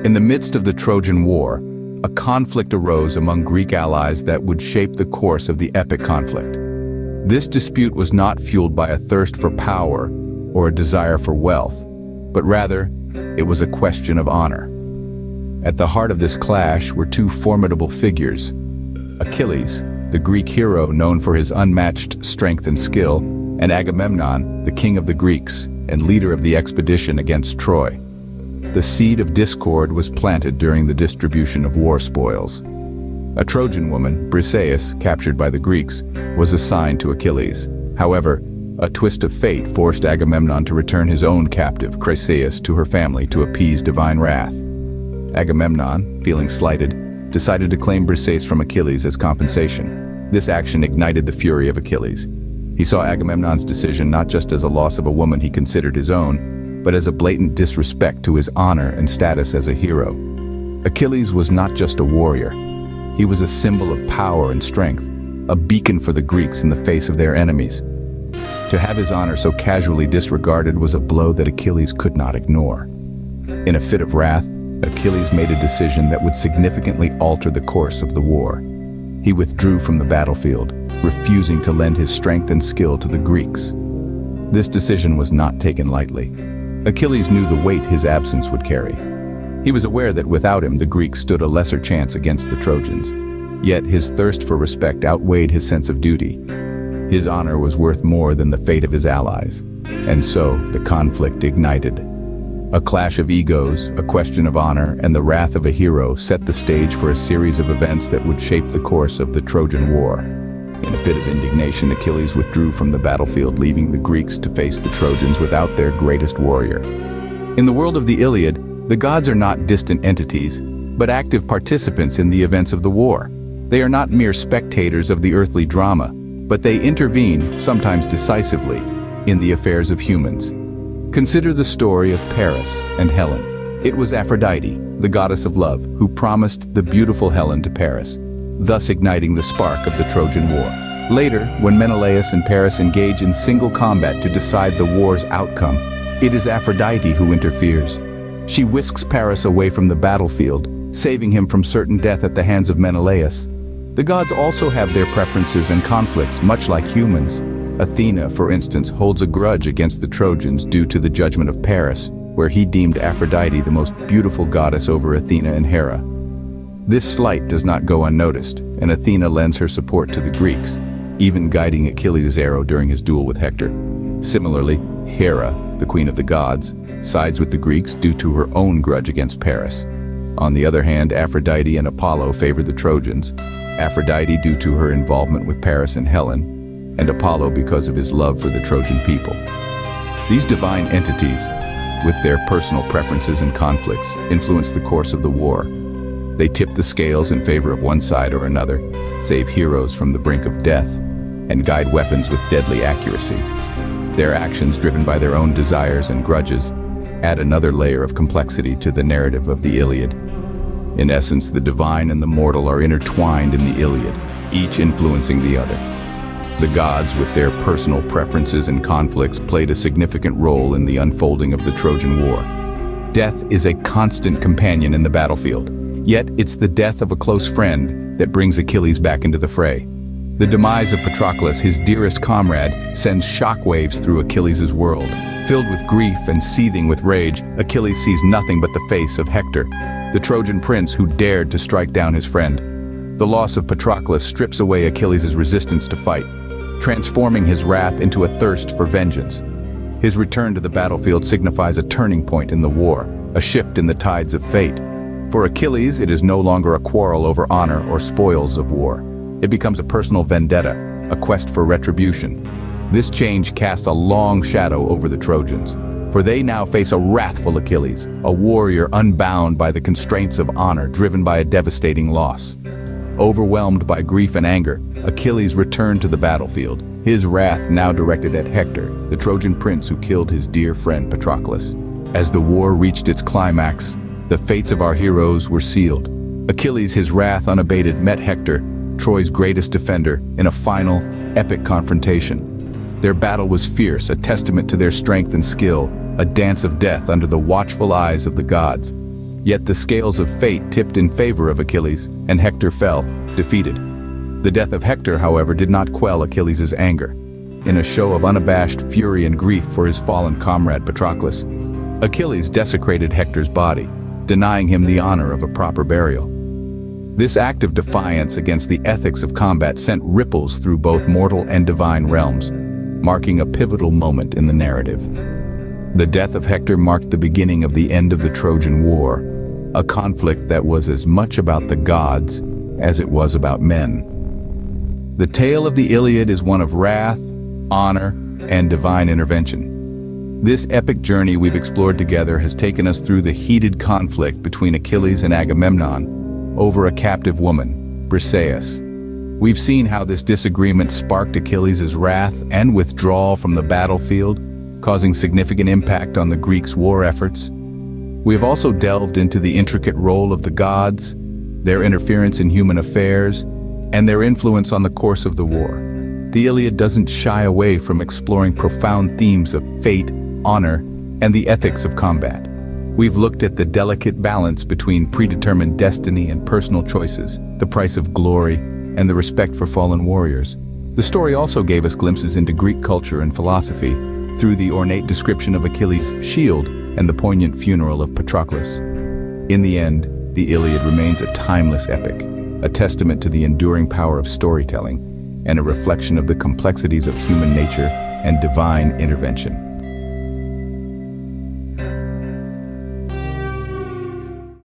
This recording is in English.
In the midst of the Trojan War, a conflict arose among Greek allies that would shape the course of the epic conflict. This dispute was not fueled by a thirst for power or a desire for wealth, but rather, it was a question of honor. At the heart of this clash were two formidable figures: Achilles, the Greek hero known for his unmatched strength and skill, and Agamemnon, the king of the Greeks and leader of the expedition against Troy. The seed of discord was planted during the distribution of war spoils. A Trojan woman, Briseis, captured by the Greeks, was assigned to Achilles. However, a twist of fate forced Agamemnon to return his own captive, Briseis, to her family to appease divine wrath. Agamemnon, feeling slighted, decided to claim Briseis from Achilles as compensation. This action ignited the fury of Achilles. He saw Agamemnon's decision not just as a loss of a woman he considered his own, but as a blatant disrespect to his honor and status as a hero. Achilles was not just a warrior. He was a symbol of power and strength, a beacon for the Greeks in the face of their enemies. To have his honor so casually disregarded was a blow that Achilles could not ignore. In a fit of wrath, Achilles made a decision that would significantly alter the course of the war. He withdrew from the battlefield, refusing to lend his strength and skill to the Greeks. This decision was not taken lightly. Achilles knew the weight his absence would carry. He was aware that without him, the Greeks stood a lesser chance against the Trojans. Yet his thirst for respect outweighed his sense of duty. His honor was worth more than the fate of his allies. And so, the conflict ignited. A clash of egos, a question of honor, and the wrath of a hero set the stage for a series of events that would shape the course of the Trojan War. In a fit of indignation, Achilles withdrew from the battlefield, leaving the Greeks to face the Trojans without their greatest warrior. In the world of the Iliad, the gods are not distant entities, but active participants in the events of the war. They are not mere spectators of the earthly drama, but they intervene, sometimes decisively, in the affairs of humans. Consider the story of Paris and Helen. It was Aphrodite, the goddess of love, who promised the beautiful Helen to Paris, thus igniting the spark of the Trojan War. Later, when Menelaus and Paris engage in single combat to decide the war's outcome, it is Aphrodite who interferes. She whisks Paris away from the battlefield, saving him from certain death at the hands of Menelaus. The gods also have their preferences and conflicts, much like humans. Athena, for instance, holds a grudge against the Trojans due to the judgment of Paris, where he deemed Aphrodite the most beautiful goddess over Athena and Hera. This slight does not go unnoticed, and Athena lends her support to the Greeks, even guiding Achilles' arrow during his duel with Hector. Similarly, Hera, the queen of the gods, sides with the Greeks due to her own grudge against Paris. On the other hand, Aphrodite and Apollo favor the Trojans, Aphrodite due to her involvement with Paris and Helen, and Apollo because of his love for the Trojan people. These divine entities, with their personal preferences and conflicts, influence the course of the war. They tip the scales in favor of one side or another, save heroes from the brink of death, and guide weapons with deadly accuracy. Their actions, driven by their own desires and grudges, add another layer of complexity to the narrative of the Iliad. In essence, the divine and the mortal are intertwined in the Iliad, each influencing the other. The gods, with their personal preferences and conflicts, played a significant role in the unfolding of the Trojan War. Death is a constant companion in the battlefield, yet it's the death of a close friend that brings Achilles back into the fray. The demise of Patroclus, his dearest comrade, sends shockwaves through Achilles' world. Filled with grief and seething with rage, Achilles sees nothing but the face of Hector, the Trojan prince who dared to strike down his friend. The loss of Patroclus strips away Achilles' resistance to fight, transforming his wrath into a thirst for vengeance. His return to the battlefield signifies a turning point in the war, a shift in the tides of fate. For Achilles, it is no longer a quarrel over honor or spoils of war. It becomes a personal vendetta, a quest for retribution. This change casts a long shadow over the Trojans, for they now face a wrathful Achilles, a warrior unbound by the constraints of honor, driven by a devastating loss. Overwhelmed by grief and anger, Achilles returned to the battlefield, his wrath now directed at Hector, the Trojan prince who killed his dear friend Patroclus. As the war reached its climax, the fates of our heroes were sealed. Achilles, his wrath unabated, met Hector, Troy's greatest defender, in a final, epic confrontation. Their battle was fierce, a testament to their strength and skill, a dance of death under the watchful eyes of the gods. Yet the scales of fate tipped in favor of Achilles, and Hector fell, defeated. The death of Hector, however, did not quell Achilles' anger. In a show of unabashed fury and grief for his fallen comrade Patroclus, Achilles desecrated Hector's body, denying him the honor of a proper burial. This act of defiance against the ethics of combat sent ripples through both mortal and divine realms, marking a pivotal moment in the narrative. The death of Hector marked the beginning of the end of the Trojan War, a conflict that was as much about the gods as it was about men. The tale of the Iliad is one of wrath, honor, and divine intervention. This epic journey we've explored together has taken us through the heated conflict between Achilles and Agamemnon over a captive woman, Briseis. We've seen how this disagreement sparked Achilles' wrath and withdrawal from the battlefield, causing significant impact on the Greeks' war efforts. We have also delved into the intricate role of the gods, their interference in human affairs, and their influence on the course of the war. The Iliad doesn't shy away from exploring profound themes of fate, honor, and the ethics of combat. We've looked at the delicate balance between predetermined destiny and personal choices, the price of glory, and the respect for fallen warriors. The story also gave us glimpses into Greek culture and philosophy through the ornate description of Achilles' shield and the poignant funeral of Patroclus. In the end, the Iliad remains a timeless epic, a testament to the enduring power of storytelling, and a reflection of the complexities of human nature and divine intervention.